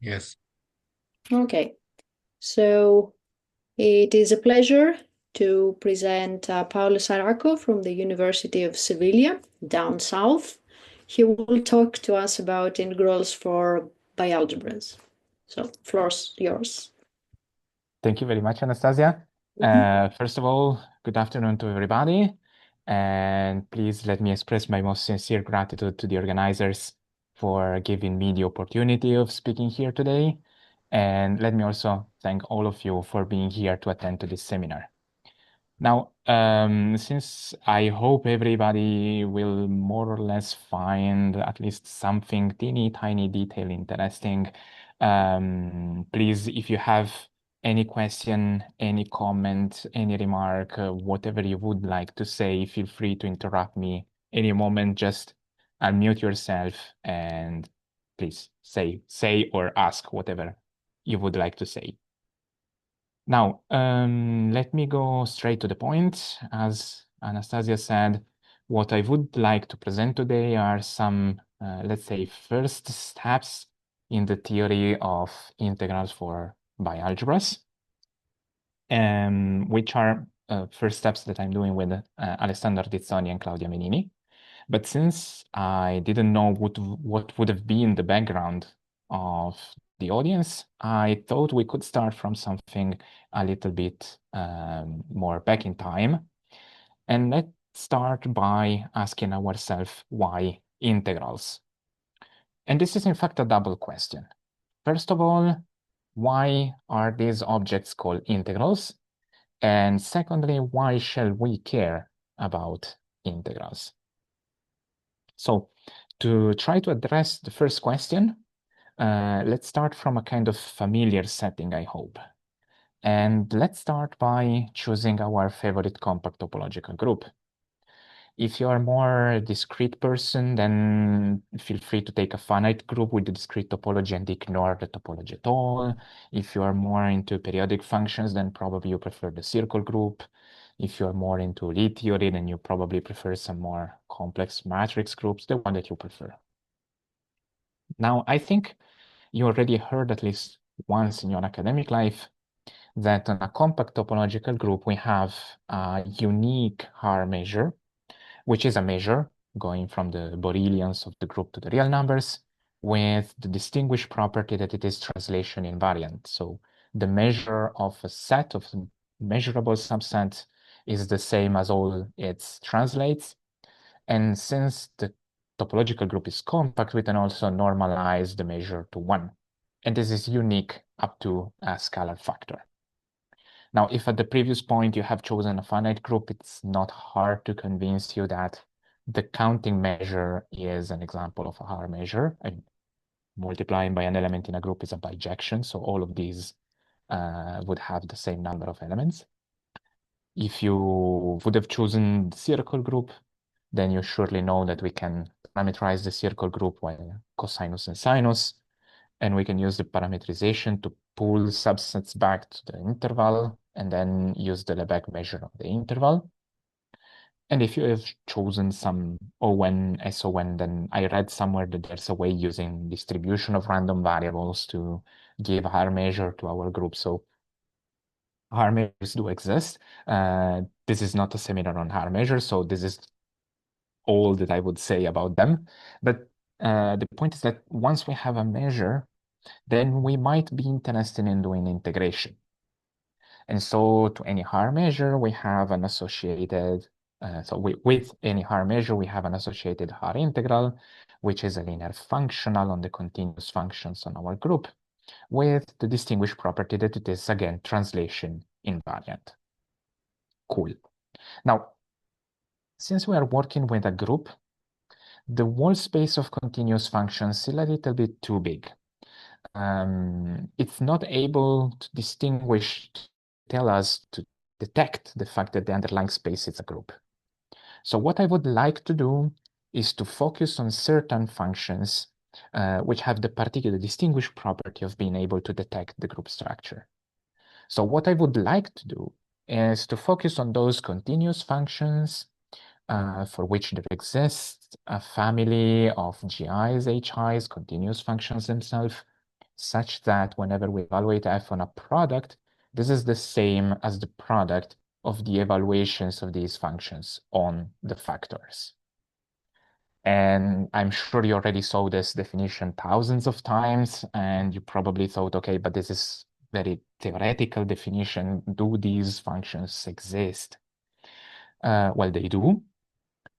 Yes. Okay, so it is a pleasure to present Paolo Saracco from the University of Seville, down south. He will talk to us about integrals for bialgebras. So, floor's yours. Thank you very much, Anastasia. First of all, good afternoon to everybody. And please let me express my most sincere gratitude to the organizers for giving me the opportunity of speaking here today. And let me also thank all of you for being here to attend to this seminar. Now, since I hope everybody will more or less find at least something teeny tiny detail interesting, please, if you have any question, any comment, any remark, whatever you would like to say, feel free to interrupt me any moment. Just unmute yourself and please say or ask whatever you would like to say. Now, let me go straight to the point. As Anastasia said, what I would like to present today are some, let's say, first steps in the theory of integrals for bialgebras, which are first steps that I'm doing with Alessandro Ardizzoni and Claudia Menini. But since I didn't know what would have been the background of the audience, I thought we could start from something a little bit more back in time. And let's start by asking ourselves why integrals. And this is in fact a double question. First of all, why are these objects called integrals? And secondly, why shall we care about integrals? So to try to address the first question, let's start from a kind of familiar setting, I hope. And let's start by choosing our favorite compact topological group. If you are more a discrete person, then feel free to take a finite group with the discrete topology and ignore the topology at all. If you are more into periodic functions, then probably you prefer the circle group. If you're more into Lie theory, then you probably prefer some more complex matrix groups, the one that you prefer. Now, I think you already heard at least once in your academic life that on a compact topological group, we have a unique Haar measure, which is a measure going from the Borelians of the group to the real numbers with the distinguished property that it is translation invariant. So the measure of a set of measurable subsets is the same as all its translates. And since the topological group is compact, we can also normalize the measure to 1. And this is unique up to a scalar factor. Now, if at the previous point you have chosen a finite group, it's not hard to convince you that the counting measure is an example of a Haar measure. And multiplying by an element in a group is a bijection, so all of these would have the same number of elements. If you would have chosen the circle group, then you surely know that we can parameterize the circle group by cosinus and sinus, and we can use the parameterization to pull subsets back to the interval and then use the Lebesgue measure of the interval. And if you have chosen some ON, SON, then I read somewhere that there's a way using distribution of random variables to give a Haar measure to our group. So Haar measures do exist. This is not a seminar on Haar measures, so this is all that I would say about them. But the point is that once we have a measure, then we might be interested in doing integration. And so to any Haar measure, we have an associated, with any Haar measure, we have an associated Haar integral, which is a linear functional on the continuous functions on our group, with the distinguished property that it is, again, translation invariant. Cool. Now, since we are working with a group, the whole space of continuous functions is a little bit too big. It's not able to distinguish, tell us to detect the fact that the underlying space is a group. So what I would like to do is to focus on certain functions which have the particular distinguished property of being able to detect the group structure. So what I would like to do is to focus on those continuous functions for which there exists a family of GIs, HIs, continuous functions themselves, such that whenever we evaluate f on a product, this is the same as the product of the evaluations of these functions on the factors. And I'm sure you already saw this definition thousands of times, and you probably thought, okay, but this is very theoretical definition. Do these functions exist? Well, they do.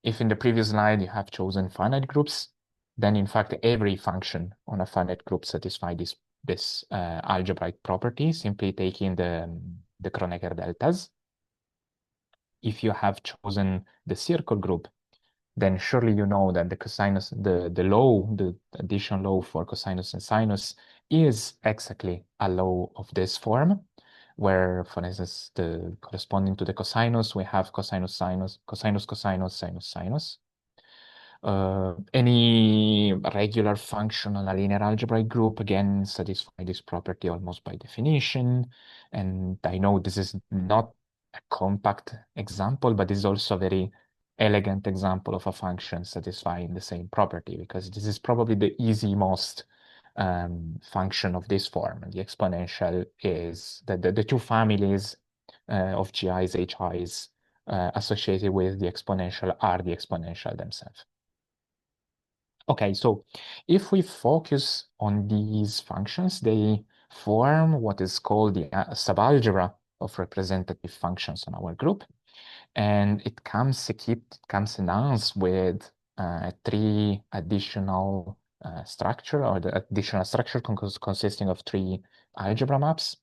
If in the previous slide you have chosen finite groups, then in fact every function on a finite group satisfies this algebraic property, simply taking the Kronecker deltas. If you have chosen the circle group, then surely you know that the cosinus, the law, the addition law for cosinus and sinus is exactly a law of this form, where, for instance, the corresponding to the cosinus, we have cosinus, sinus, cosinus, cosinus, sinus, sinus. Any regular function on a linear algebraic group, again, satisfy this property almost by definition. And I know this is not a compact example, but this is also a very elegant example of a function satisfying the same property, because this is probably the easymost function of this form. The exponential is the two families of GIs, HIs associated with the exponential are the exponential themselves. Okay, so if we focus on these functions, they form what is called the subalgebra of representative functions on our group. And it comes announced with three additional structure, or the additional structure consisting of three algebra maps.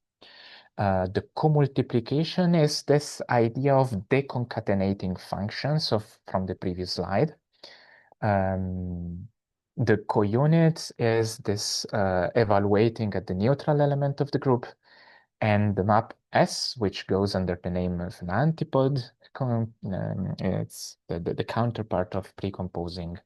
The co-multiplication is this idea of deconcatenating functions from the previous slide. The co-unit is this evaluating at the neutral element of the group, and the map S, which goes under the name of an antipode, it's the counterpart of precomposing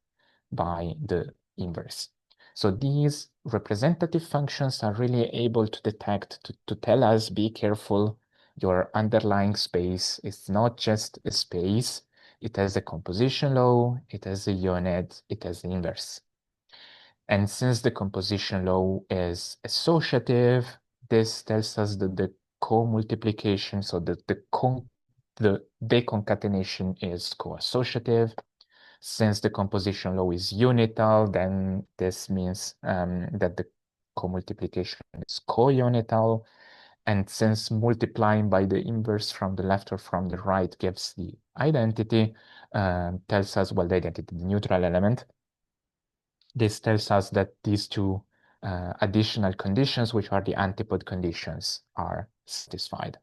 by the inverse. So these representative functions are really able to detect, to tell us, be careful, your underlying space is not just a space, it has a composition law, it has a unit, it has the inverse. And since the composition law is associative, this tells us that the co-multiplication, so that the deconcatenation is co-associative. Since the composition law is unital, then this means that the co-multiplication is co-unital. And since multiplying by the inverse from the left or from the right gives the identity, tells us, well, the identity, the neutral element, this tells us that these two additional conditions, which are the antipode conditions, are satisfied.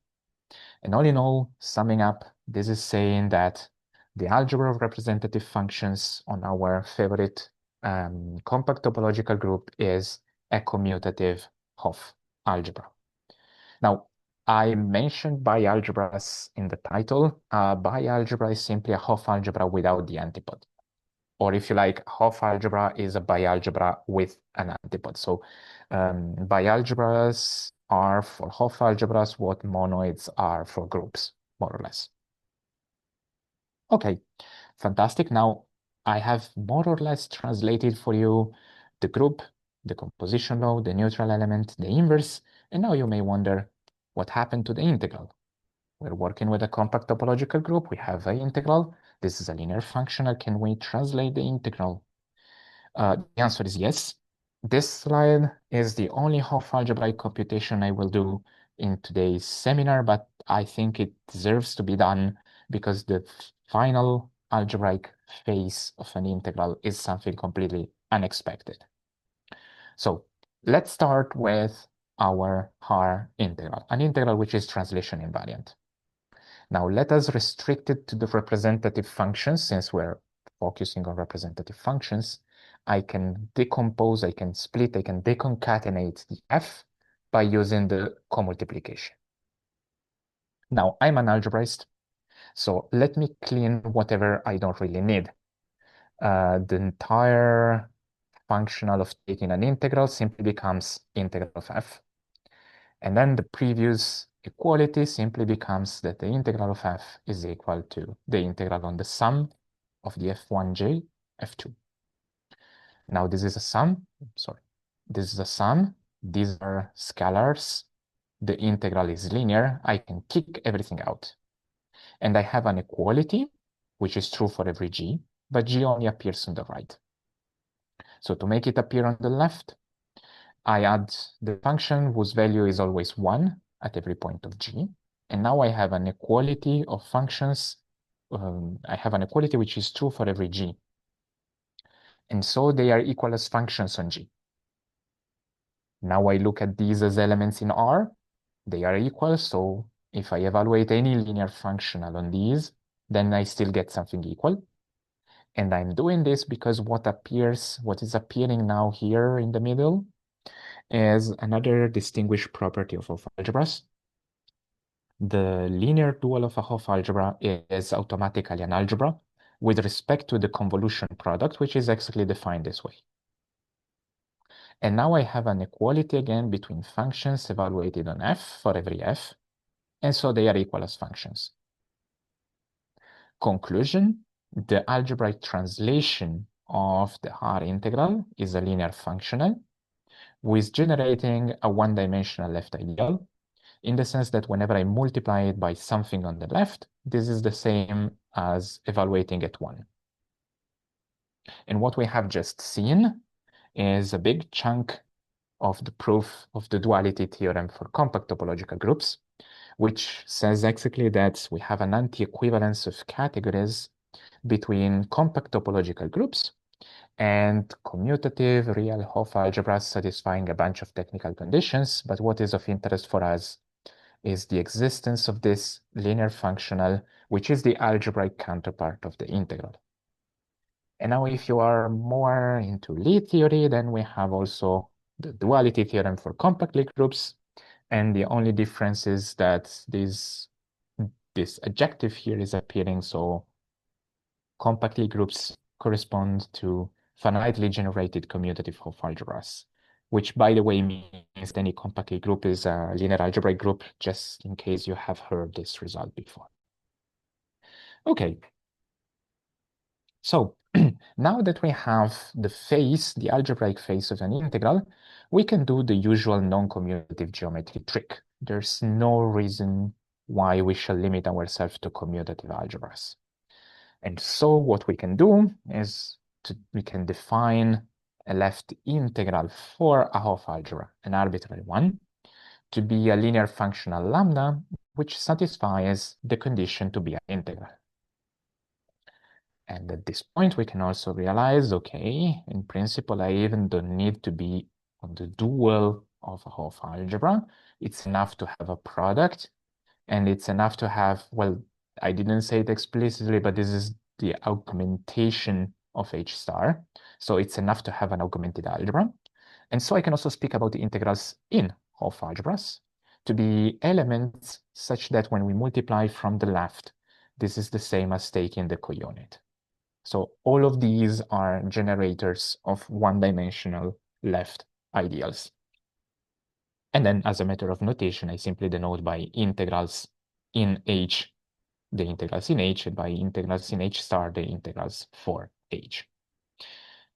And all in all, summing up, this is saying that the algebra of representative functions on our favorite compact topological group is a commutative Hopf algebra. Now, I mentioned bialgebras in the title. Bialgebra is simply a Hopf algebra without the antipode. Or if you like, Hopf algebra is a bialgebra with an antipode. So bialgebras are for Hopf algebras what monoids are for groups, more or less. Okay, fantastic. Now I have more or less translated for you the group, the composition law, the neutral element, the inverse, and now you may wonder what happened to the integral. We're working with a compact topological group. We have an integral. This is a linear functional. Can we translate the integral? The answer is yes. This slide is the only Hopf algebraic computation I will do in today's seminar, but I think it deserves to be done because the final algebraic phase of an integral is something completely unexpected. So let's start with our Haar integral, an integral which is translation invariant. Now let us restrict it to the representative functions. Since we're focusing on representative functions, I can decompose, I can split, I can deconcatenate the f by using the co-multiplication. Now I'm an algebraist, so let me clean whatever I don't really need. The entire functional of taking an integral simply becomes integral of f. And then the previous equality simply becomes that the integral of f is equal to the integral on the sum of the f1j, f2. Now this is a sum, this is a sum, these are scalars, the integral is linear, I can kick everything out. And I have an equality, which is true for every g, but g only appears on the right. So to make it appear on the left, I add the function whose value is always 1 at every point of g. And now I have an equality of functions. I have an equality which is true for every g. And so they are equal as functions on g. Now I look at these as elements in R. They are equal, so if I evaluate any linear functional on these, then I still get something equal. And I'm doing this because what is appearing now here in the middle is another distinguished property of Hopf algebras. The linear dual of a Hopf algebra is automatically an algebra with respect to the convolution product, which is exactly defined this way. And now I have an equality again between functions evaluated on f for every f, and so they are equal as functions. Conclusion, the algebraic translation of the Haar integral is a linear functional with generating a one-dimensional left ideal, in the sense that whenever I multiply it by something on the left, this is the same as evaluating at 1. And what we have just seen is a big chunk of the proof of the duality theorem for compact topological groups, which says exactly that we have an anti-equivalence of categories between compact topological groups and commutative real Hopf algebras satisfying a bunch of technical conditions. But what is of interest for us is the existence of this linear functional, which is the algebraic counterpart of the integral. And now if you are more into Lie theory, then we have also the duality theorem for compact Lie groups. And the only difference is that this adjective here is appearing, so compact Lie groups correspond to finitely generated commutative Hopf algebras, which by the way means any compact Lie group is a linear algebraic group, just in case you have heard this result before. Okay. So now that we have the algebraic face of an integral, we can do the usual non-commutative geometry trick. There's no reason why we shall limit ourselves to commutative algebras. And so what we can do is we can define a left integral for a Hopf algebra, an arbitrary one, to be a linear functional lambda, which satisfies the condition to be an integral. And at this point, we can also realize, okay, in principle, I even don't need to be on the dual of a Hopf algebra. It's enough to have a product, and it's enough to have, well, I didn't say it explicitly, but this is the augmentation of H star. So it's enough to have an augmented algebra. And so I can also speak about the integrals in Hopf algebras to be elements such that when we multiply from the left, this is the same as taking the counit. So all of these are generators of one-dimensional left ideals. And then as a matter of notation, I simply denote by integrals in H, the integrals in H, and by integrals in H star, the integrals for H.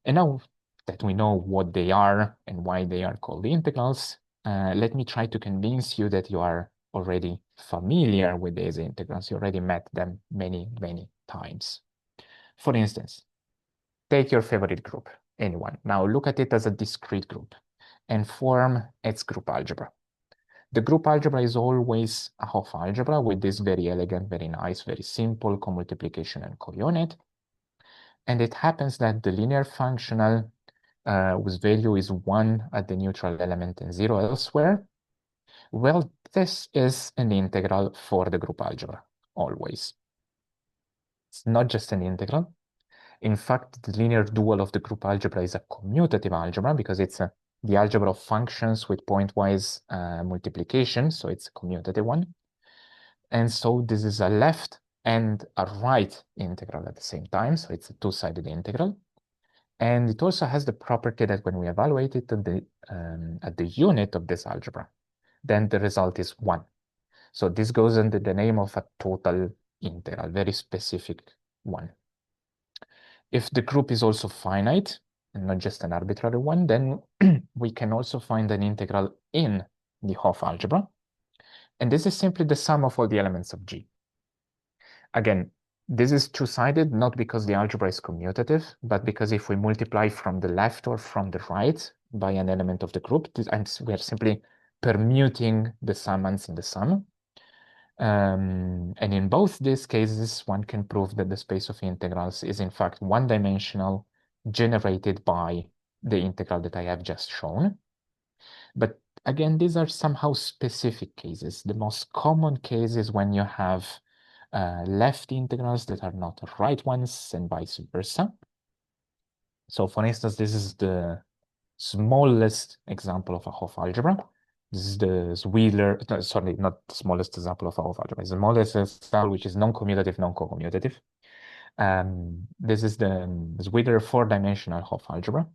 And now that we know what they are and why they are called integrals, let me try to convince you that you are already familiar with these integrals. You already met them many, many times. For instance, take your favorite group, anyone. Now look at it as a discrete group and form its group algebra. The group algebra is always a Hopf algebra with this very elegant, very nice, very simple commultiplication and counit. And it happens that the linear functional whose value is 1 at the neutral element and 0 elsewhere, well, this is an integral for the group algebra, always. It's not just an integral. In fact, the linear dual of the group algebra is a commutative algebra because it's the algebra of functions with pointwise multiplication, so it's a commutative one. And so this is a left and a right integral at the same time, so it's a two-sided integral. And it also has the property that when we evaluate it at the unit of this algebra, then the result is 1. So this goes under the name of a total integral, very specific one. If the group is also finite, and not just an arbitrary one, then we can also find an integral in the Hopf algebra. And this is simply the sum of all the elements of G. Again, this is two-sided, not because the algebra is commutative, but because if we multiply from the left or from the right by an element of the group, and we are simply permuting the summands in the sum. And in both these cases, one can prove that the space of integrals is in fact one-dimensional, generated by the integral that I have just shown. But again, these are somehow specific cases. The most common case is when you have left integrals that are not right ones and vice versa. So for instance, this is the smallest example of a Hopf algebra. This is the Sweedler, no, sorry, not the smallest example of a Hopf algebra. It's the smallest example, which is non-commutative, non-commutative. This is the Sweedler four-dimensional Hopf algebra.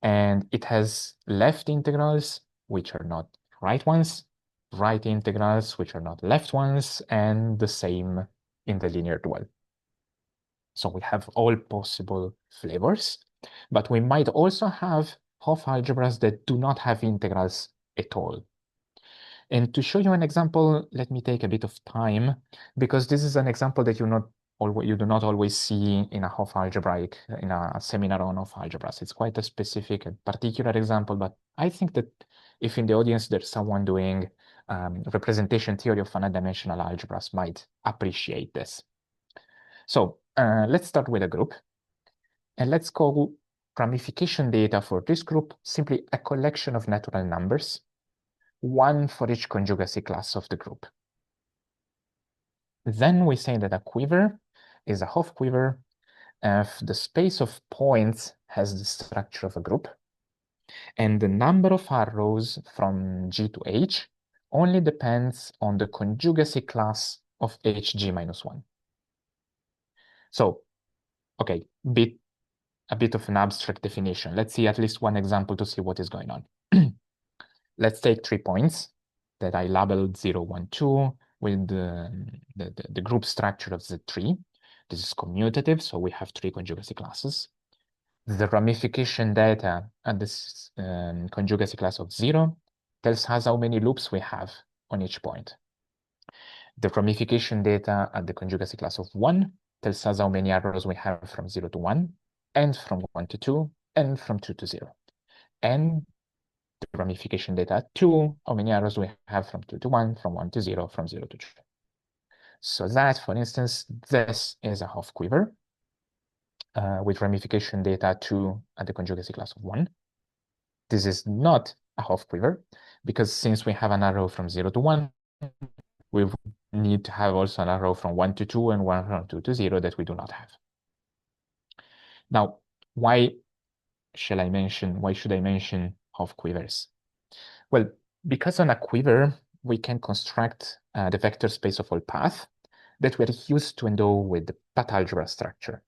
And it has left integrals, which are not right ones, right integrals, which are not left ones, and the same in the linear dual. So we have all possible flavors, but we might also have Hopf algebras that do not have integrals at all. And to show you an example, let me take a bit of time, because this is an example that you do not always see in a Hopf algebraic, in a seminar on Hopf algebras. It's quite a specific and particular example, but I think that if in the audience there's someone doing representation theory of finite dimensional algebras might appreciate this. So let's start with a group, and let's call ramification data for this group simply a collection of natural numbers, one for each conjugacy class of the group. Then we say that a quiver is a Hopf quiver if the space of points has the structure of a group, and the number of arrows from G to H only depends on the conjugacy class of HG minus 1. So, okay, a bit of an abstract definition. Let's see at least one example to see what is going on. Let's take 3 points that I labeled 0, 1, 2 with the group structure of Z3. This is commutative, so we have 3 conjugacy classes. The ramification data at this conjugacy class of 0 tells us how many loops we have on each point. The ramification data at the conjugacy class of 1 tells us how many arrows we have from 0 to 1, and from 1 to 2, and from 2 to 0. And the ramification data at 2, how many arrows we have from 2 to 1, from 1 to 0, from 0 to 2. So that, for instance, this is a Hopf quiver with ramification data 2 at the conjugacy class of 1. This is not a Hopf quiver, because since we have an arrow from 0 to 1, we need to have also an arrow from 1 to 2 and one from 2 to 0 that we do not have. Now, why should I mention Hopf quivers? Well, because on a quiver, we can construct the vector space of all paths that we're used to endow with the path algebra structure.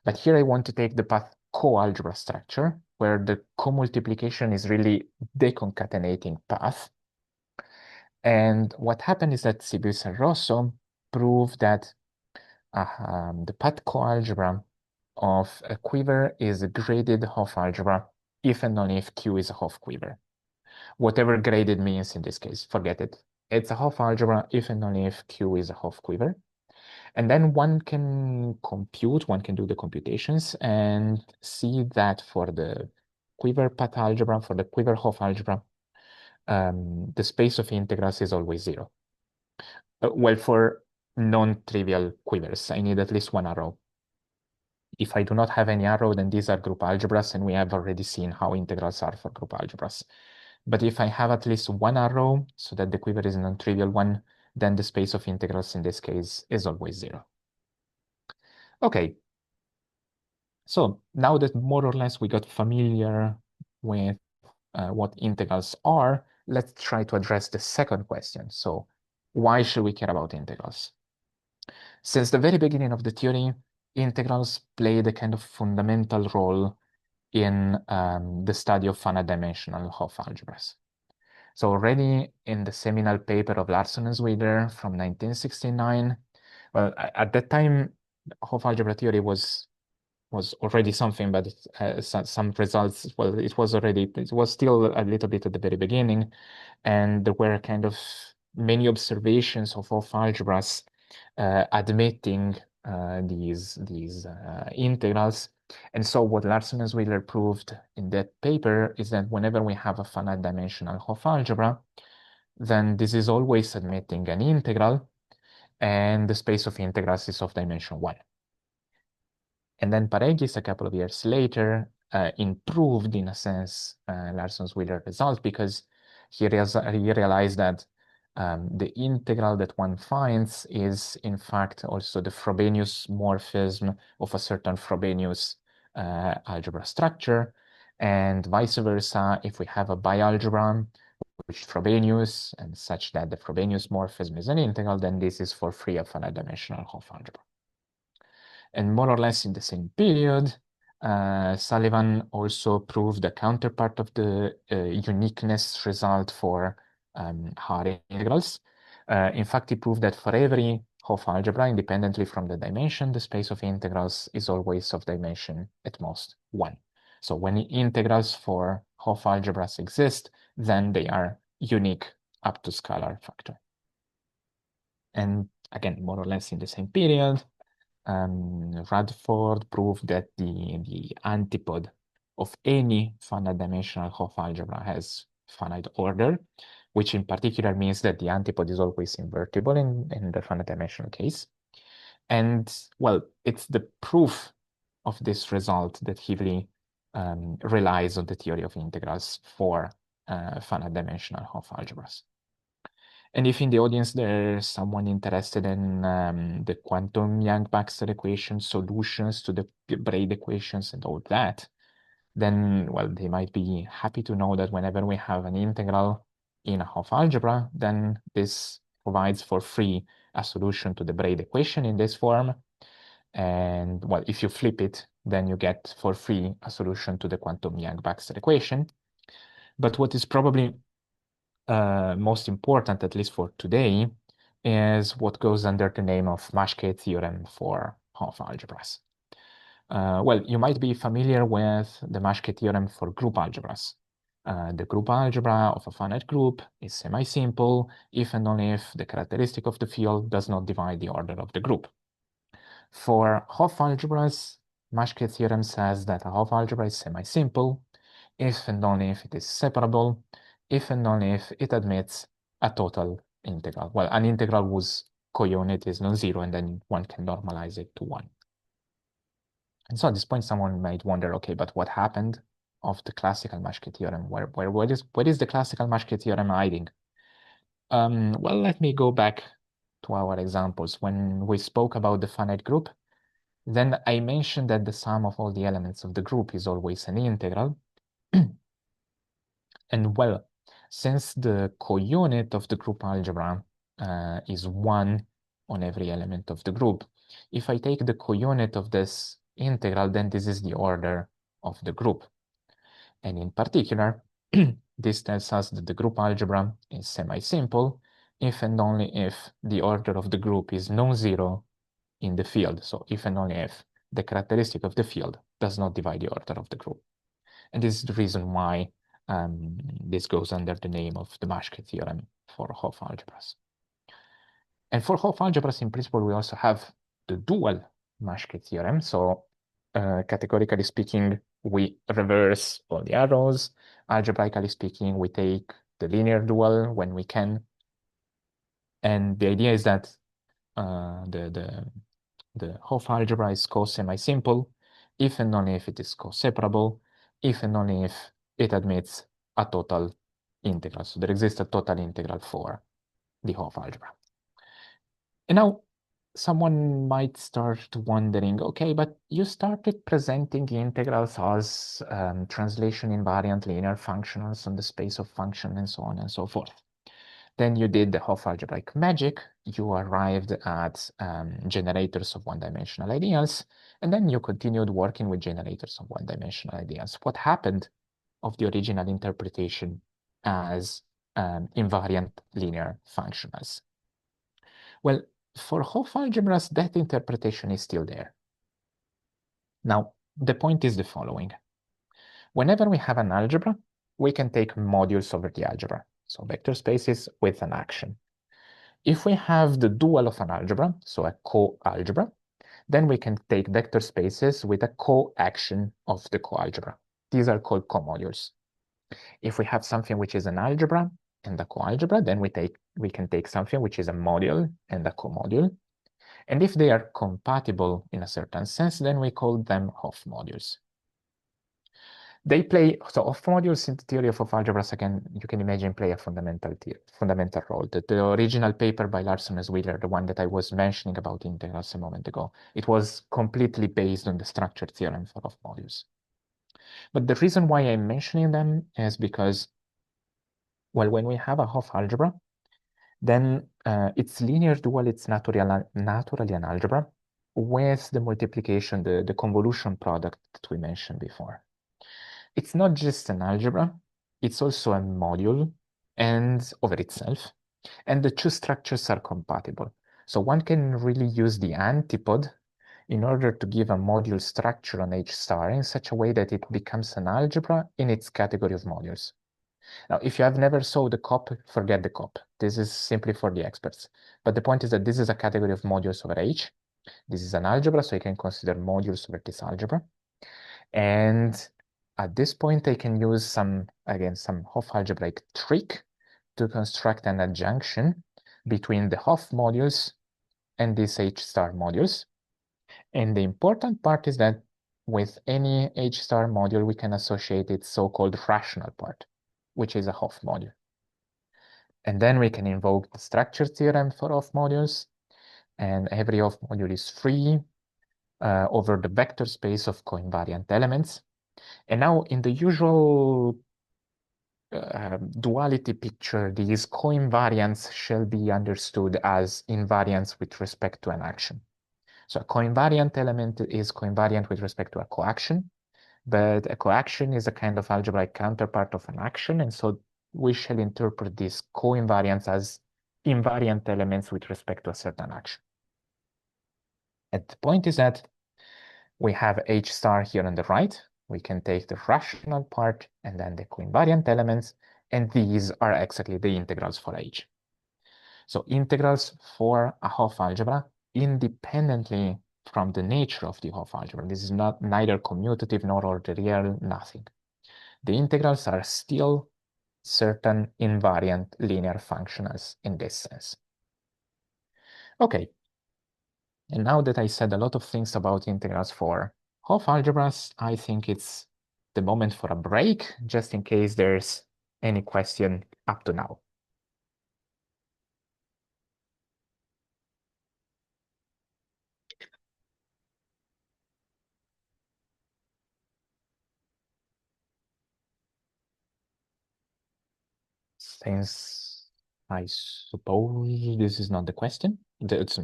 But here I want to take the path co-algebra structure, where the co-multiplication is really deconcatenating path. And what happened is that Seville and Rosso proved that the path co-algebra of a quiver is a graded Hopf algebra if and only if Q is a Hopf quiver. Whatever graded means in this case, forget it. It's a Hopf algebra if and only if Q is a Hopf quiver. And then one can do the computations and see that for the quiver path algebra, for the quiver Hopf algebra, the space of integrals is always 0. Well, for non-trivial quivers, I need at least one arrow. If I do not have any arrow, then these are group algebras, and we have already seen how integrals are for group algebras. But if I have at least one arrow, so that the quiver is a non-trivial one, then the space of integrals in this case is always 0. Okay. So now that more or less we got familiar with what integrals are, let's try to address the second question. So why should we care about integrals? Since the very beginning of the theory, integrals played a kind of fundamental role in the study of finite dimensional Hopf algebras. So already in the seminal paper of Larson and Sweedler from 1969, well, at that time, Hopf algebra theory was was already something, but some results, well, it was still a little bit at the very beginning, and there were kind of many observations of algebras admitting these integrals. And so what Larson and Sweedler proved in that paper is that whenever we have a finite dimensional Hopf algebra, then this is always admitting an integral, and the space of integrals is of dimension 1. And then Pareghis, a couple of years later, improved, in a sense, Larson's Sweedler result, because he realized that the integral that one finds is, in fact, also the Frobenius morphism of a certain Frobenius algebra structure. And vice versa, if we have a bialgebra, which is Frobenius, and such that the Frobenius morphism is an integral, then this is for free of finite dimensional Hopf algebra. And more or less in the same period, Sullivan also proved the counterpart of the uniqueness result for Haar integrals. In fact, he proved that for every Hopf algebra, independently from the dimension, the space of integrals is always of dimension at most 1. So when integrals for Hopf algebras exist, then they are unique up to scalar factor. And again, more or less in the same period, Radford proved that the antipode of any finite dimensional Hopf algebra has finite order, which in particular means that the antipode is always invertible in the finite dimensional case. And well, it's the proof of this result that heavily relies on the theory of integrals for finite dimensional Hopf algebras. And if in the audience there's someone interested in the quantum Yang-Baxter equation solutions to the braid equations and all that, then, well, they might be happy to know that whenever we have an integral in a Hopf algebra, then this provides for free a solution to the braid equation in this form. And, well, if you flip it, then you get for free a solution to the quantum Yang-Baxter equation. But what is probably most important, at least for today, is what goes under the name of Maschke theorem for Hopf algebras. Well, you might be familiar with the Maschke theorem for group algebras. The group algebra of a finite group is semi-simple if and only if the characteristic of the field does not divide the order of the group. For Hopf algebras, Maschke theorem says that a Hopf algebra is semi-simple if and only if it is separable, if and only if it admits a total integral. Well, an integral whose counit is non-zero, and then one can normalize it to 1. And so at this point, someone might wonder, okay, but what happened of the classical Maschke theorem? Where is the classical Maschke theorem hiding? Well, let me go back to our examples. When we spoke about the finite group, then I mentioned that the sum of all the elements of the group is always an integral. And well, since the counit of the group algebra is 1 on every element of the group, if I take the counit of this integral, then this is the order of the group. And in particular, this tells us that the group algebra is semi-simple if and only if the order of the group is non-zero in the field. So if and only if the characteristic of the field does not divide the order of the group. And this is the reason why this goes under the name of the Maschke theorem for Hopf algebras. And for Hopf algebras, in principle, we also have the dual Maschke theorem. So categorically speaking, we reverse all the arrows. Algebraically speaking, we take the linear dual when we can. And the idea is that the Hopf algebra is co-semi-simple if and only if it is co-separable, if and only if it admits a total integral. So there exists a total integral for the Hopf algebra. And now someone might start wondering, okay, but you started presenting integrals as translation invariant linear functionals on the space of function and so on and so forth. Then you did the Hopf algebraic magic. You arrived at generators of one-dimensional ideals, and then you continued working with generators of one-dimensional ideals. What happened of the original interpretation as invariant linear functionals? Well, for Hopf algebras, that interpretation is still there. Now, the point is the following. Whenever we have an algebra, we can take modules over the algebra. So vector spaces with an action. If we have the dual of an algebra, so a co-algebra, then we can take vector spaces with a co-action of the co-algebra. These are called comodules. If we have something which is an algebra and a co-algebra, then we can take something which is a module and a comodule. And if they are compatible in a certain sense, then we call them Hopf modules. They play, so Hopf modules in the theory of algebras, again, you can imagine play a fundamental role. The original paper by Larson and Sweedler, the one that I was mentioning about integrals a moment ago, it was completely based on the structure theorem for Hopf modules. But the reason why I'm mentioning them is because, well, when we have a Hopf algebra, then it's linear dual, it's naturally an algebra with the multiplication, the convolution product that we mentioned before. It's not just an algebra, it's also a module and over itself, and the two structures are compatible. So one can really use the antipode in order to give a module structure on H star in such a way that it becomes an algebra in its category of modules. Now, if you have never saw the COP, forget the COP. This is simply for the experts. But the point is that this is a category of modules over H. This is an algebra, so you can consider modules over this algebra. And at this point, I can use some Hopf algebraic trick to construct an adjunction between the Hopf modules and these H star modules. And the important part is that with any H star module, we can associate its so-called rational part, which is a Hopf module. And then we can invoke the structure theorem for Hopf modules, and every Hopf module is free over the vector space of coinvariant elements. And now in the usual duality picture, these coinvariants shall be understood as invariants with respect to an action. So a coinvariant element is coinvariant with respect to a coaction, but a coaction is a kind of algebraic counterpart of an action, and so we shall interpret these coinvariants as invariant elements with respect to a certain action. And the point is that we have H star here on the right. We can take the rational part and then the coinvariant elements, and these are exactly the integrals for H. So integrals for a Hopf algebra independently from the nature of the Hopf algebra. This is not neither commutative nor order-real, nothing. The integrals are still certain invariant linear functionals in this sense. Okay, and now that I said a lot of things about integrals for Hopf algebras, I think it's the moment for a break, just in case there's any question up to now. Since I suppose this is not the question,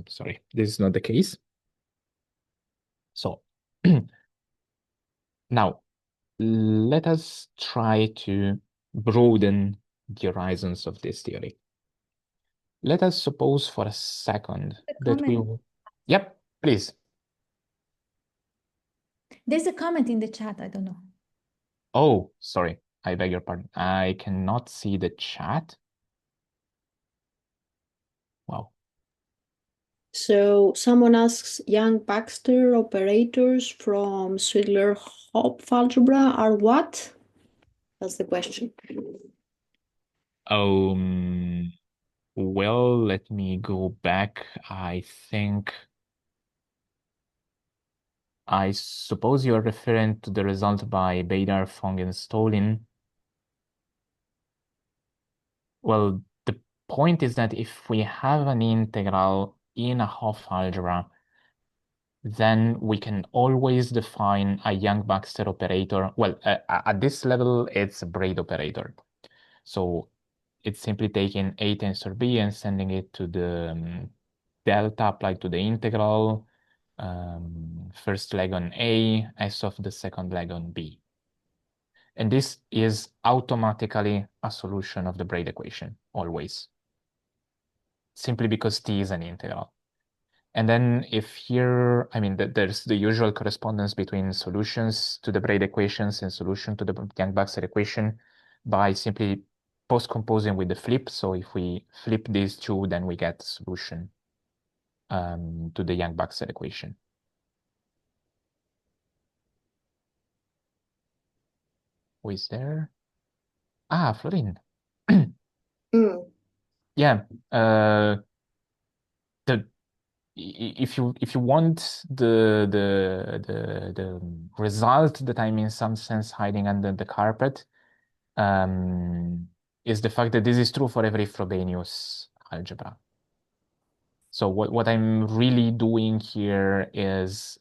sorry, this is not the case. So now let us try to broaden the horizons of this theory. Let us suppose for a second that we will... Yep, please. There's a comment in the chat, I don't know. Oh, sorry, I beg your pardon. I cannot see the chat. Wow. So someone asks, Young-Baxter operators from Sweedler-Hopf algebra are what? That's the question. Well, let me go back. I suppose you're referring to the result by Bader, Fong, and Stolin. Well, the point is that if we have an integral in a Hopf algebra, then we can always define a Young-Baxter operator. Well, at this level, it's a braid operator. So it's simply taking A tensor B and sending it to the delta applied to the integral, first leg on A, S of the second leg on B. And this is automatically a solution of the braid equation, always. Simply because T is an integral. And then if here, I mean, there's the usual correspondence between solutions to the braid equations and solution to the Young-Baxter equation by simply post-composing with the flip. So if we flip these two, then we get solution to the Young-Baxter equation. Who is there? Ah, Florin. Yeah. If you want the result that I'm in some sense hiding under the carpet, is the fact that this is true for every Frobenius algebra. So what I'm really doing here is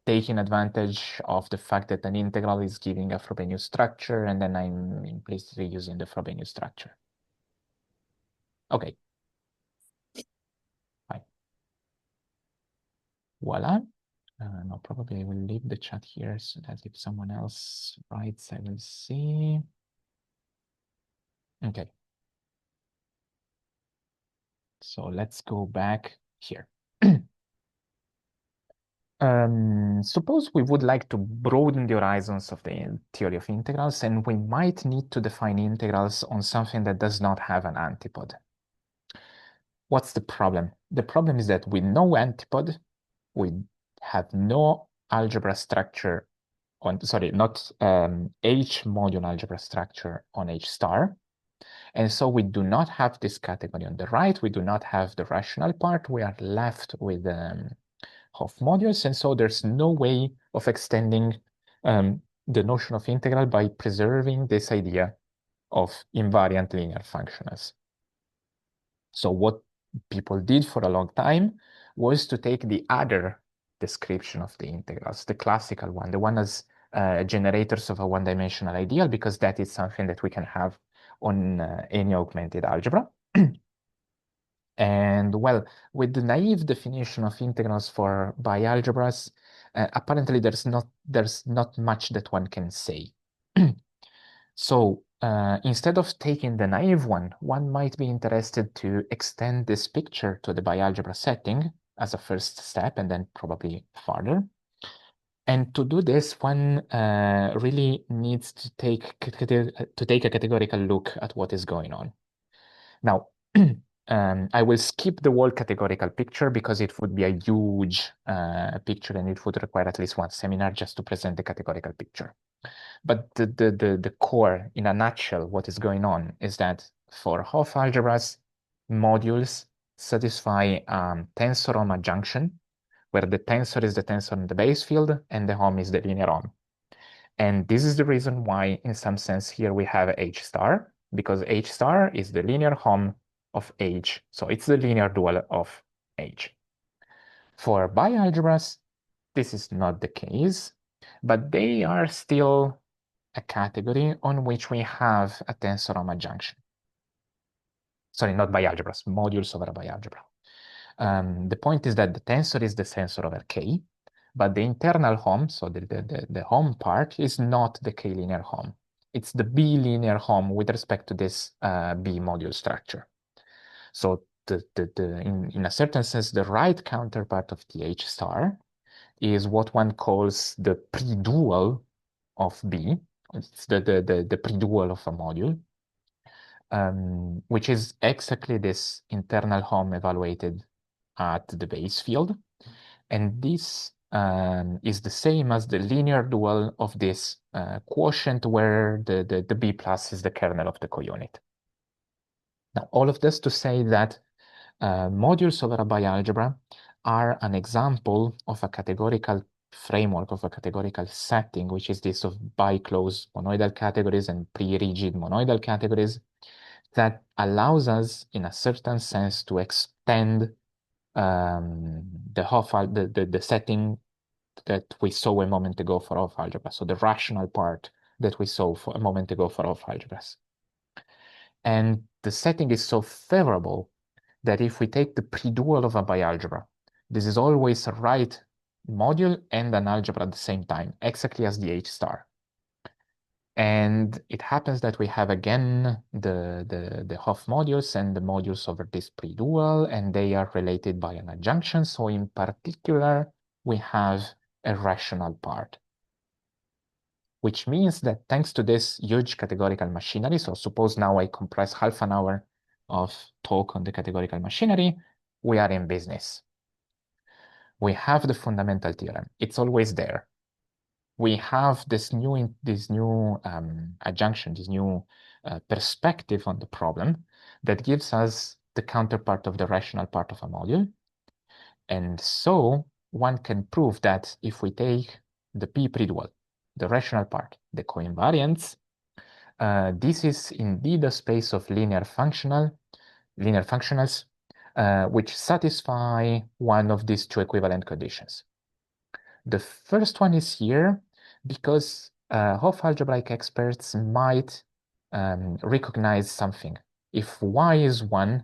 taking advantage of the fact that an integral is giving a Frobenius structure, and then I'm implicitly using the Frobenius structure. Okay. Fine. Voila. No, probably I will leave the chat here so that if someone else writes, I will see. Okay. So let's go back here. Suppose we would like to broaden the horizons of the theory of integrals, and we might need to define integrals on something that does not have an antipode. What's the problem? The problem is that with no antipode, we have no algebra structure on, sorry, not H module algebra structure on H star. And so we do not have this category on the right. We do not have the rational part. We are left with Hopf modules. And so there's no way of extending the notion of integral by preserving this idea of invariant linear functionals. So what people did for a long time was to take the other description of the integrals, the classical one, the one as generators of a one-dimensional ideal, because that is something that we can have on any augmented algebra. And well, with the naive definition of integrals for bialgebras, apparently there's not much that one can say. So instead of taking the naive one might be interested to extend this picture to the bialgebra setting as a first step, and then probably further. And to do this, one really needs to take a categorical look at what is going on. Now, I will skip the whole categorical picture because it would be a huge picture and it would require at least one seminar just to present the categorical picture. But the core, in a nutshell, what is going on is that for Hopf algebras, modules satisfy tensor Hom adjunction, where the tensor is the tensor in the base field and the Hom is the linear Hom. And this is the reason why, in some sense, here we have H star, because H star is the linear Hom of H. So it's the linear dual of H. For bialgebras, this is not the case, but they are still a category on which we have a tensor Hom adjunction. Sorry, not bialgebras, modules over a bialgebra. The point is that the tensor is the tensor over K, but the internal Hom, so the Hom part, is not the K-linear Hom. It's the B-linear Hom with respect to this B module structure. So in a certain sense, the right counterpart of the H star is what one calls the pre-dual of B. It's the pre-dual of a module, which is exactly this internal Hom evaluated at the base field. And this is the same as the linear dual of this quotient where the B plus is the kernel of the counit. Now, all of this to say that modules over a bialgebra are an example of a categorical framework, of a categorical setting, which is this of bi-closed monoidal categories and pre-rigid monoidal categories, that allows us, in a certain sense, to extend the setting that we saw a moment ago for Hopf algebra, so the rational part that we saw for a moment ago for Hopf algebras. And the setting is so favorable that if we take the pre-dual of a bialgebra, this is always a right module and an algebra at the same time, exactly as the H star. And it happens that we have again the Hopf modules and the modules over this pre-dual, and they are related by an adjunction. So in particular, we have a rational part, which means that thanks to this huge categorical machinery, so suppose now I compress half an hour of talk on the categorical machinery, we are in business. We have the fundamental theorem. It's always there. We have this new adjunction, this new perspective on the problem that gives us the counterpart of the rational part of a module. And so one can prove that if we take the P pre-dual, the rational part, the co-invariants, this is indeed a space of linear functionals, which satisfy one of these two equivalent conditions. The first one is here because Hopf algebraic experts might recognize something. If y is 1,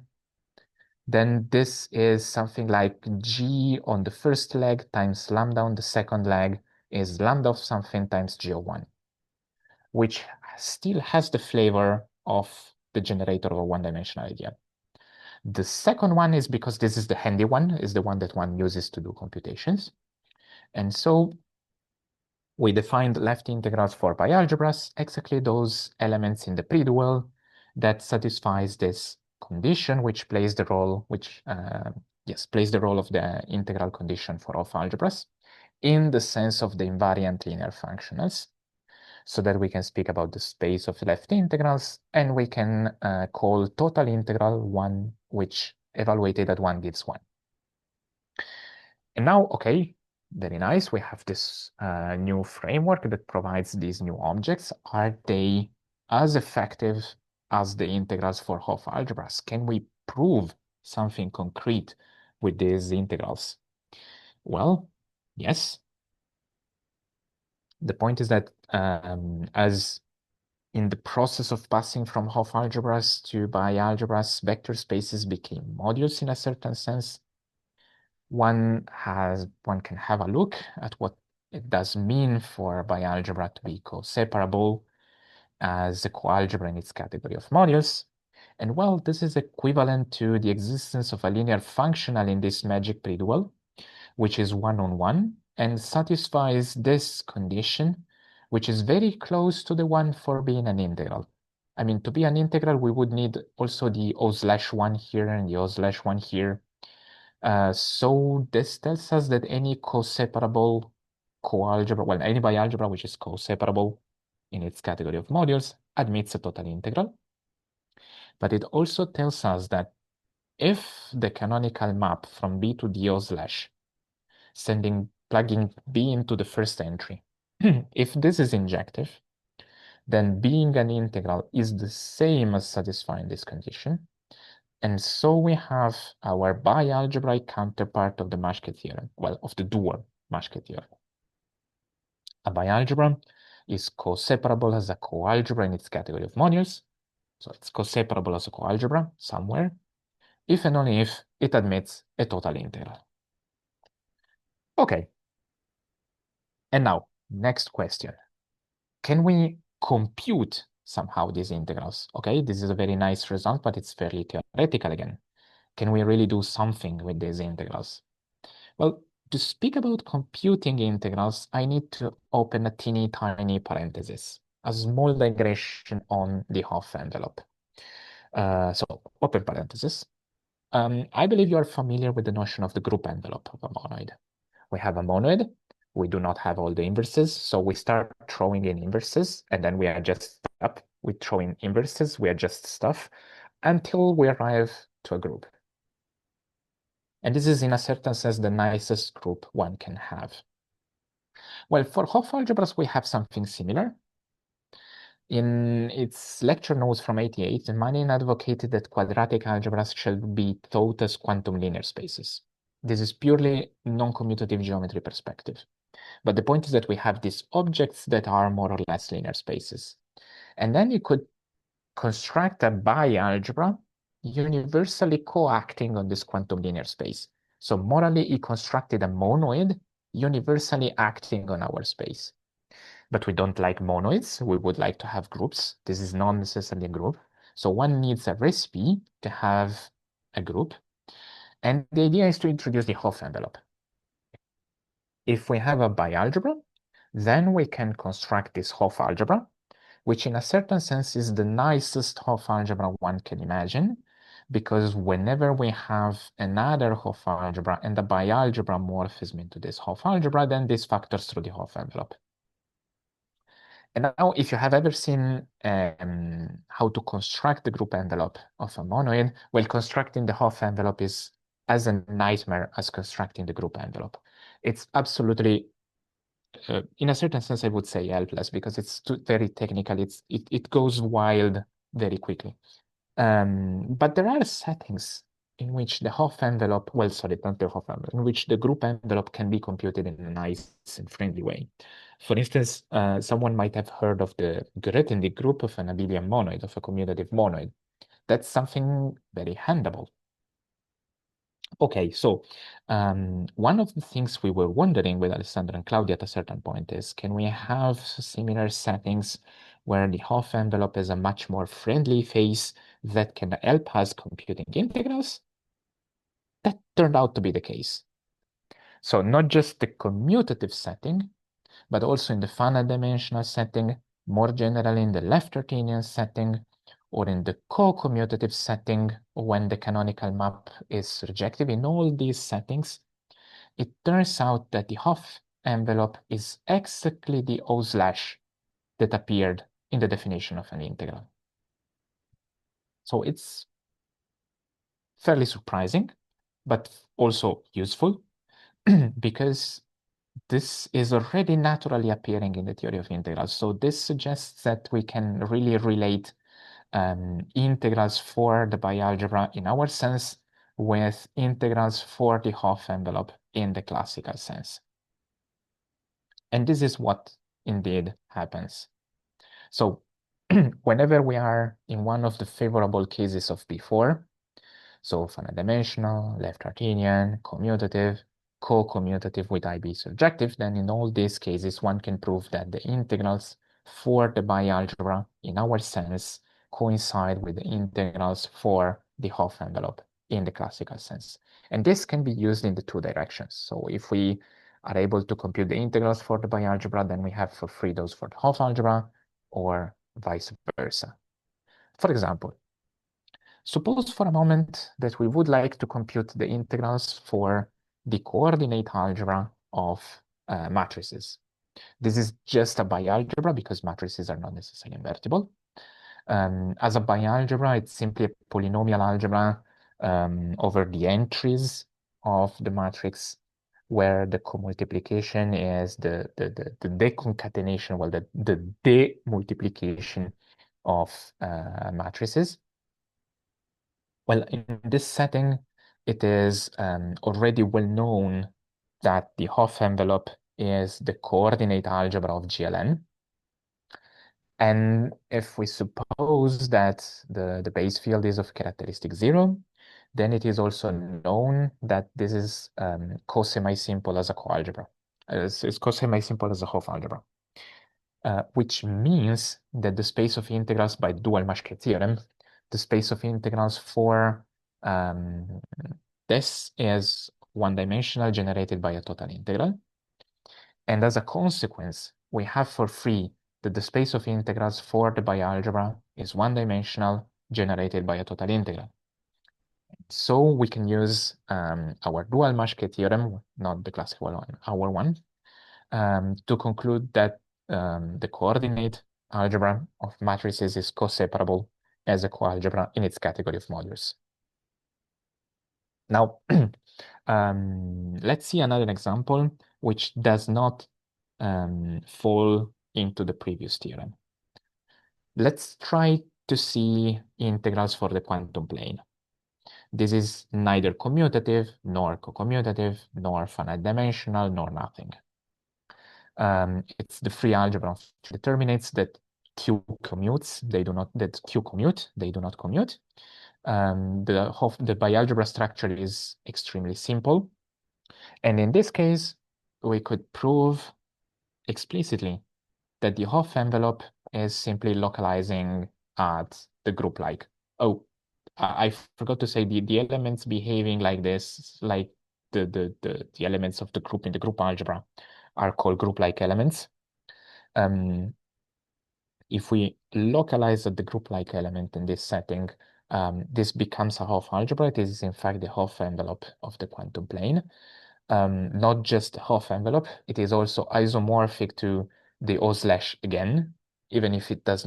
then this is something like g on the first leg times lambda on the second leg is lambda of something times g of 1, which still has the flavor of the generator of a one-dimensional idea. The second one is because this is the handy one, is the one that one uses to do computations. And so we defined left integrals for bialgebras, exactly those elements in the pre-dual that satisfies this condition, which plays the role, plays the role of the integral condition for Hopf algebras in the sense of the invariant linear functionals, so that we can speak about the space of left integrals, and we can call total integral one, which evaluated at 1 gives 1. And now, okay, very nice. We have this new framework that provides these new objects. Are they as effective as the integrals for Hopf algebras? Can we prove something concrete with these integrals? Well, yes. The point is that as in the process of passing from Hopf algebras to bialgebras, vector spaces became modules in a certain sense. One can have a look at what it does mean for bialgebra to be co-separable as a coalgebra in its category of modules. And well, this is equivalent to the existence of a linear functional in this magic pre-dual, which is one-on-one and satisfies this condition, which is very close to the one for being an integral. I mean, to be an integral, we would need also the O/1 here and the O/1 here. So this tells us that any co-separable coalgebra, well, any bialgebra which is co-separable in its category of modules admits a total integral. But it also tells us that if the canonical map from B to D O/, plugging B into the first entry, if this is injective, then being an integral is the same as satisfying this condition. And so we have our bialgebraic counterpart of the Maschke theorem, well, of the dual Maschke theorem. A bialgebra is co-separable as a coalgebra in its category of modules. So it's co-separable as a coalgebra somewhere, if and only if it admits a total integral. Okay. And now, next question. Can we compute somehow these integrals? Okay, this is a very nice result, but it's fairly theoretical again. Can we really do something with these integrals? Well, to speak about computing integrals, I need to open a teeny tiny parenthesis, a small digression on the Hopf envelope. So open parenthesis. I believe you are familiar with the notion of the group envelope of a monoid. We have a monoid. We do not have all the inverses, so we start throwing in inverses, and then we adjust up. We throw in inverses, we adjust stuff, until we arrive to a group. And this is, in a certain sense, the nicest group one can have. Well, for Hopf algebras, we have something similar. In its lecture notes from 88, Menini advocated that quadratic algebras shall be thought as quantum linear spaces. This is purely non-commutative geometry perspective. But the point is that we have these objects that are more or less linear spaces. And then you could construct a bialgebra universally co-acting on this quantum linear space. So morally, he constructed a monoid universally acting on our space. but we don't like monoids. We would like to have groups. This is not necessarily a group. So one needs a recipe to have a group. And the idea is to introduce the Hopf envelope. If we have a bialgebra, then we can construct this Hopf algebra, which in a certain sense is the nicest Hopf algebra one can imagine, because whenever we have another Hopf algebra and a bialgebra morphism into this Hopf algebra, then this factors through the Hopf envelope. And now, if you have ever seen how to construct the group envelope of a monoid, well, constructing the Hopf envelope is as a nightmare as constructing the group envelope. It's absolutely, in a certain sense, I would say helpless, because it's very technical. It goes wild very quickly. But there are settings in which the Hopf envelope, well, sorry, not the Hopf envelope, in which the group envelope can be computed in a nice and friendly way. For instance, someone might have heard of the Grothendieck group of an abelian monoid, of a commutative monoid. That's something very handable. Okay, so one of the things we were wondering with Alessandro and Claudia at a certain point is, can we have similar settings where the Hopf envelope is a much more friendly face that can help us computing integrals? That turned out to be the case. So not just the commutative setting, but also in the finite dimensional setting, more generally in the left Artinian setting, or in the co-commutative setting when the canonical map is surjective. In all these settings, it turns out that the Hopf envelope is exactly the O/ that appeared in the definition of an integral. So it's fairly surprising, but also useful, because this is already naturally appearing in the theory of integrals. So this suggests that we can really relate integrals for the bialgebra in our sense with integrals for the Hopf envelope in the classical sense. And this is what indeed happens. So whenever we are in one of the favorable cases of before, so finite dimensional, left Artinian, commutative, co-commutative with IB surjective, then in all these cases, one can prove that the integrals for the bialgebra, in our sense, coincide with the integrals for the Hopf envelope in the classical sense. And this can be used in the two directions. So if we are able to compute the integrals for the bialgebra, then we have for free those for the Hopf algebra, or vice versa. For example, suppose for a moment that we would like to compute the integrals for the coordinate algebra of matrices. This is just a bialgebra because matrices are not necessarily invertible. As a bialgebra, it's simply a polynomial algebra over the entries of the matrix, where the co-multiplication is the deconcatenation, well, the demultiplication of matrices. Well, in this setting, it is already well known that the Hopf envelope is the coordinate algebra of GLN. And if we suppose that the base field is of characteristic 0, then it is also known that this is co-semi-simple as a coalgebra. It's co-semi-simple as a Hopf algebra, which means that the space of integrals by dual-Maschke theorem, the space of integrals for this is one-dimensional generated by a total integral. And as a consequence, we have for free that the space of integrals for the bialgebra is one-dimensional generated by a total integral. So we can use our dual-Maschke theorem, not the classical one, our one, to conclude that the coordinate algebra of matrices is co-separable as a coalgebra in its category of modulus. Now, let's see another example which does not fall into the previous theorem. Let's try to see integrals for the quantum plane. This is neither commutative, nor co-commutative, nor finite dimensional, nor nothing. It's the free algebra of determinates that Q commutes, they do not, that Q commute, they do not commute. The bialgebra structure is extremely simple. And in this case, we could prove explicitly that the Hopf envelope is simply localizing at the group like. Oh, I forgot to say the elements behaving like this, like the elements of the group in the group algebra are called group-like elements. If we localize the group-like element in this setting, this becomes a Hopf algebra. This is in fact the Hopf envelope of the quantum plane. Not just Hopf envelope, it is also isomorphic to the O/ again, even if it's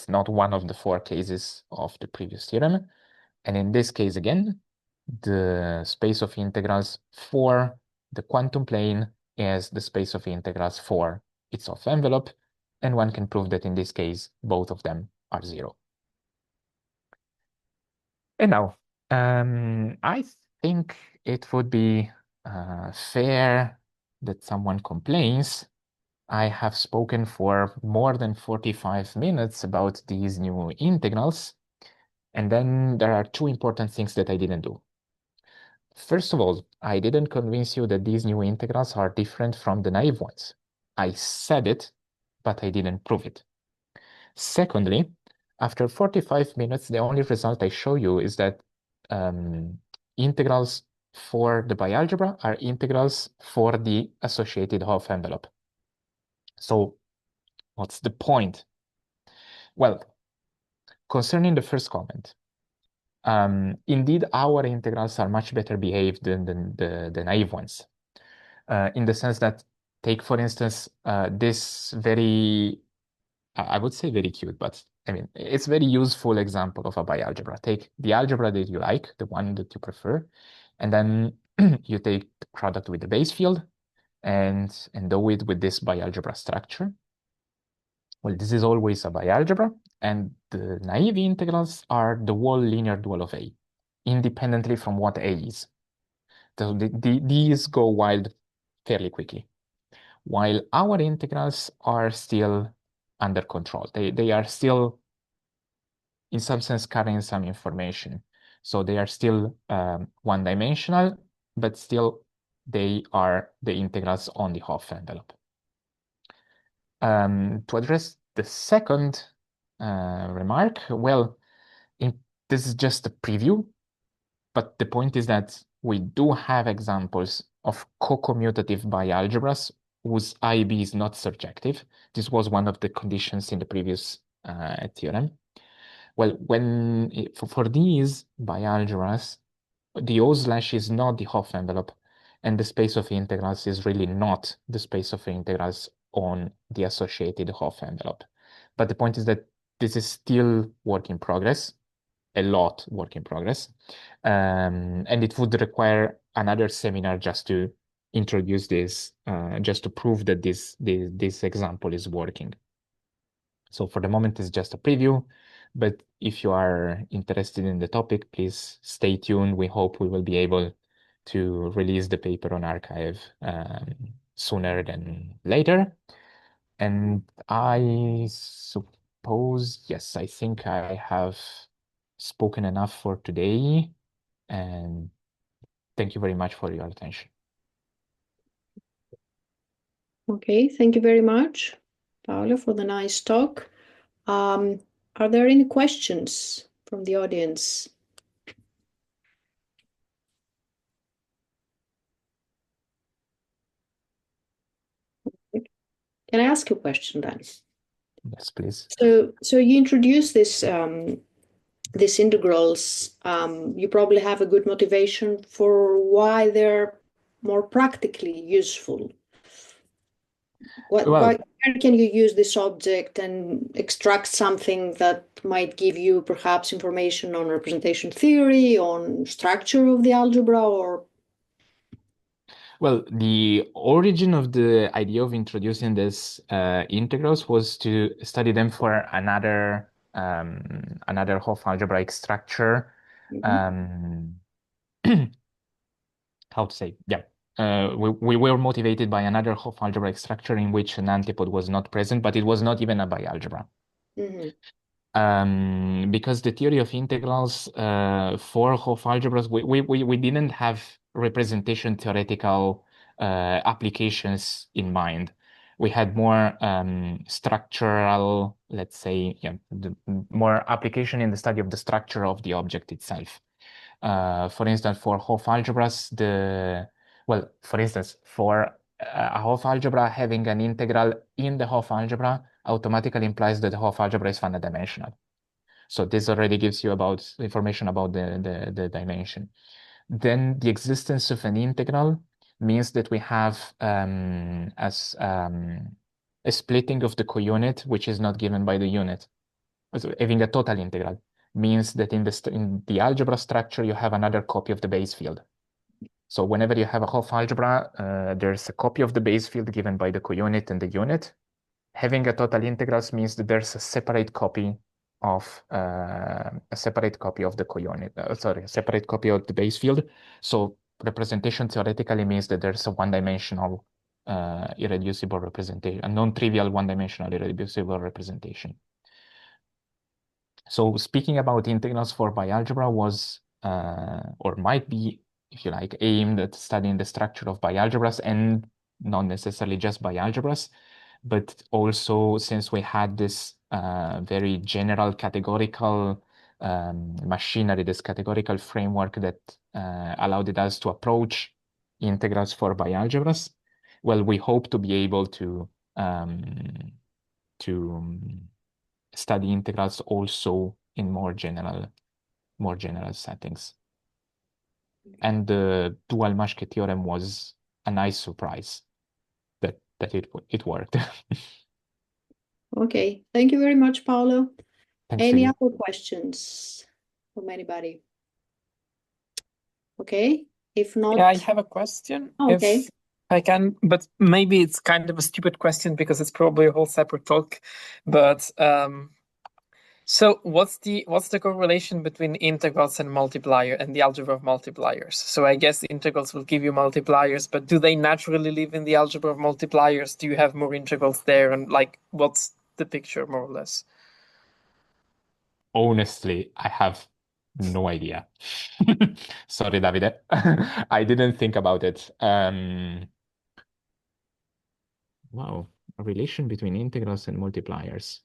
not one of the 4 cases of the previous theorem. And in this case again, the space of integrals for the quantum plane is the space of integrals for its Hopf envelope, and one can prove that in this case, both of them are 0. And now, I think it would be fair that someone complains. I have spoken for more than 45 minutes about these new integrals, and then there are 2 important things that I didn't do. First of all, I didn't convince you that these new integrals are different from the naive ones. I said it, but I didn't prove it. Secondly, after 45 minutes, the only result I show you is that integrals for the bialgebra are integrals for the associated Hopf envelope. So what's the point? Well, concerning the first comment, indeed, our integrals are much better behaved than the naive ones. In the sense that, take for instance, this very, I would say very cute, but I mean, it's very useful example of a bialgebra. Take the algebra that you like, the one that you prefer, and then you take the product with the base field and do it with this bialgebra structure. Well, this is always a bialgebra, and the naive integrals are the whole linear dual of A, independently from what A is. So these go wild fairly quickly, while our integrals are still under control. They are still, in some sense, carrying some information. So they are still one-dimensional, but still they are the integrals on the Hopf envelope. To address the second remark, well, this is just a preview, but the point is that we do have examples of co-commutative bialgebras whose IB is not surjective. This was one of the conditions in the previous theorem. Well, for these bialgebras, the O/ is not the Hopf envelope, and the space of integrals is really not the space of integrals on the associated Hopf envelope. But the point is that this is still work in progress, a lot work in progress, and it would require another seminar just to introduce this, just to prove that this example is working. So for the moment, it's just a preview, but if you are interested in the topic, please stay tuned. We hope we will be able to release the paper on arXiv sooner than later. And I suppose, yes, I think I have spoken enough for today. And thank you very much for your attention. Okay, thank you very much, Paolo, for the nice talk. Are there any questions from the audience? Can I ask you a question then? Yes, please. So you introduced this these integrals. You probably have a good motivation for why they're more practically useful. Where can you use this object and extract something that might give you perhaps information on representation theory, on structure of the algebra, or? Well, the origin of the idea of introducing these integrals was to study them for another Hopf algebraic structure. How to say? Yeah. We were motivated by another Hopf algebraic structure in which an antipode was not present, but it was not even a bialgebra. Because the theory of integrals for Hopf algebras, we didn't have representation theoretical applications in mind. we had more structural, let's say, more application in the study of the structure of the object itself. For instance, for Hopf algebras, for instance, for a Hopf algebra, having an integral in the Hopf algebra automatically implies that the Hopf algebra is finite dimensional. So this already gives you information about the dimension. Then the existence of an integral means that we have a splitting of the co-unit, which is not given by the unit. So having a total integral means that in the algebra structure, you have another copy of the base field. So whenever you have a Hopf algebra, there's a copy of the base field given by the co-unit and the unit. Having a total integrals means that there's a separate copy of the co-unit. A separate copy of the base field. So representation theoretically means that there's a one-dimensional irreducible representation, a non-trivial one-dimensional irreducible representation. So speaking about integrals for bialgebra was, or might be, if you like, aimed at studying the structure of bialgebras and not necessarily just bialgebras, but also since we had this very general categorical machinery, this categorical framework that allowed us to approach integrals for bialgebras, well, we hope to be able to study integrals also in more general settings. And the dual Maschke theorem was a nice surprise that it worked. Okay, thank you very much, Paolo. Thanks to Any you. other questions from anybody? Okay, if not, Yeah, I have a question. okay. If I can, but maybe it's kind of a stupid question because it's probably a whole separate talk. But so what's the correlation between integrals and multiplier and the algebra of multipliers? So I guess the integrals will give you multipliers, but do they naturally live in the algebra of multipliers? Do you have more integrals there? And like, what's the picture more or less? Honestly, I have no idea. Sorry, Davide. I didn't think about it. Wow, a relation between integrals and multipliers.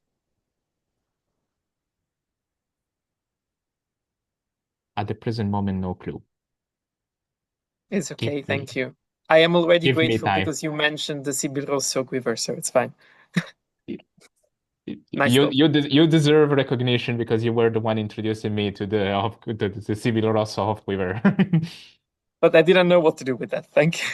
At the present moment, no clue. It's okay, Give thank me- you. I am already give me grateful time. because you mentioned the Seville quiver, so it's fine. Nice You talk. you deserve recognition because you were the one introducing me to the Seville Rosso Hopf quiver. But I didn't know what to do with that. Thank you.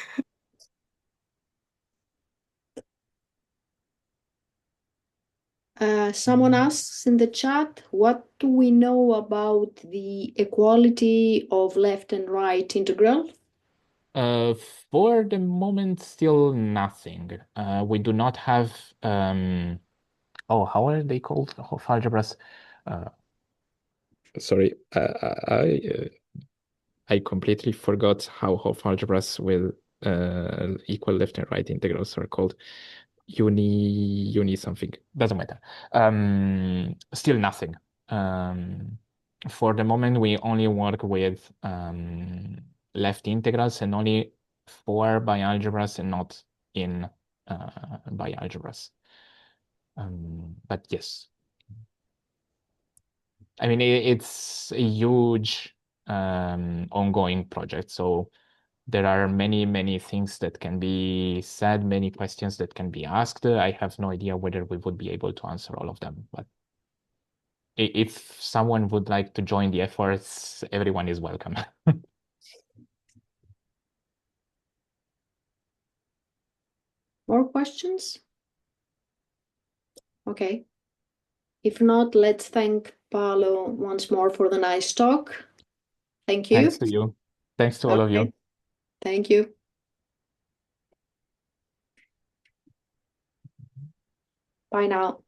Someone asks in the chat, what do we know about the equality of left and right integral? For the moment, still nothing. We do not have how are they called? Hopf algebras. Sorry, I completely forgot how Hopf algebras will equal left and right integrals are called. Uni something, doesn't matter. Still nothing. For the moment, we only work with left integrals and only for bialgebras and not in bialgebras. But yes, I mean it's a huge ongoing project, so there are many things that can be said, many questions that can be asked. I have no idea whether we would be able to answer all of them, but if someone would like to join the efforts, everyone is welcome. More questions? Okay. If not, let's thank Paolo once more for the nice talk. Thank you. Thanks to you. Thanks to all of you. Thank you. Bye now.